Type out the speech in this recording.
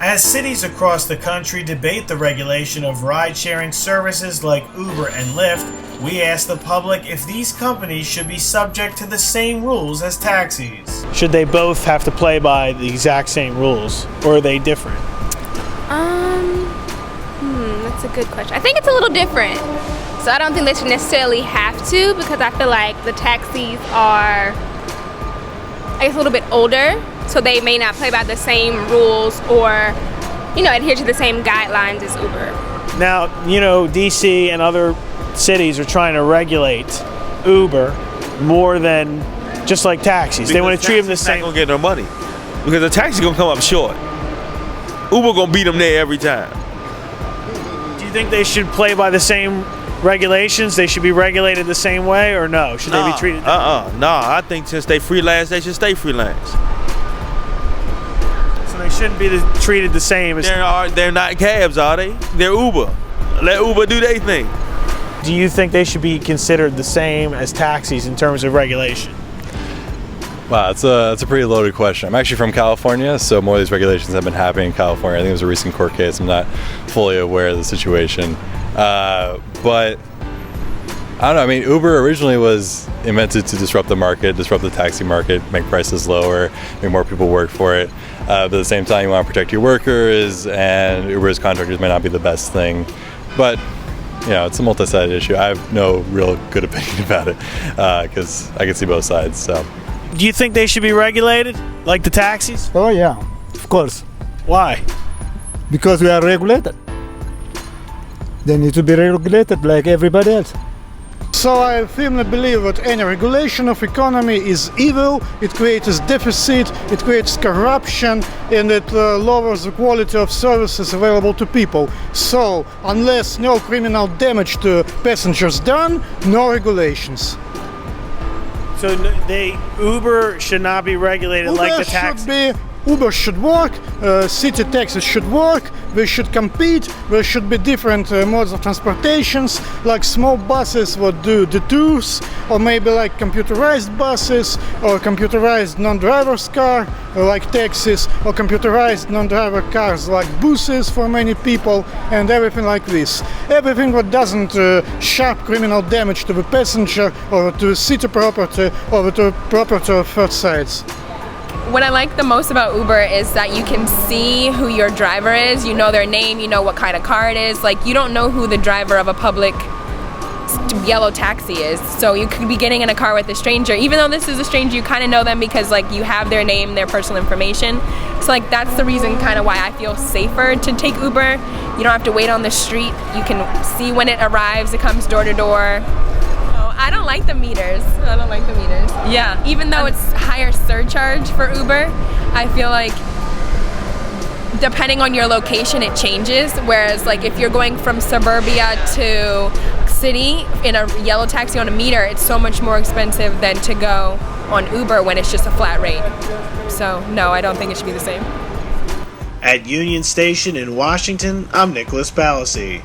As cities across the country debate the regulation of ride-sharing services like Uber and Lyft, we asked the public if these companies should be subject to the same rules as taxis. Should they both have to play by the exact same rules, or are they different? That's a good question. I think it's a little different. So I don't think they should necessarily have to, because I feel like the taxis are, I guess, a little bit older, so they may not play by the same rules or, adhere to the same guidelines as Uber. Now, DC and other cities are trying to regulate Uber more than just like taxis. They want to treat them the same. They're not gonna get no money because the taxi's gonna come up short. Uber gonna beat them there every time. Do you think they should play by the same regulations? They should be regulated the same way, or no? Should they be treated? No. I think since they freelance, they should stay freelance. So they shouldn't be treated the same as. They're not cabs, are they? They're Uber. Let Uber do their thing. Do you think they should be considered the same as taxis in terms of regulation? Wow, that's a pretty loaded question. I'm actually from California, so more of these regulations have been happening in California. I think it was a recent court case. I'm not fully aware of the situation. But I don't know. I mean, Uber originally was invented to disrupt the market, disrupt the taxi market, make prices lower, make more people work for it. But at the same time, you want to protect your workers, and Uber's contractors may not be the best thing. But it's a multi-sided issue. I have no real good opinion about it because I can see both sides. So, do you think they should be regulated like the taxis? Oh yeah, of course. Why? Because we are regulated. They need to be regulated like everybody else. So I firmly believe that any regulation of economy is evil. It creates deficit, it creates corruption, and it lowers the quality of services available to people. So unless no criminal damage to passengers done, no regulations. So Uber should not be regulated like the taxi. Uber should work, city taxis should work, they should compete, there should be different modes of transportations, like small buses would do the tours, or maybe like computerized buses, or computerized non-driver's car, like taxis, or computerized non-driver cars like buses for many people, and everything like this. Everything that doesn't sharp criminal damage to the passenger, or to city property, or to property of third sides. What I like the most about Uber is that you can see who your driver is. You know their name, you know what kind of car it is. Like, you don't know who the driver of a public yellow taxi is. So you could be getting in a car with a stranger. Even though this is a stranger, you kind of know them because you have their name, their personal information. So that's the reason kind of why I feel safer to take Uber. You don't have to wait on the street. You can see when it arrives. It comes door to door. I don't like the meters. Yeah, even though it's higher surcharge for Uber, I feel like depending on your location it changes. Whereas if you're going from suburbia to city in a yellow taxi on a meter, it's so much more expensive than to go on Uber when it's just a flat rate. So no, I don't think it should be the same. At Union Station in Washington, I'm Nicholas Balassi.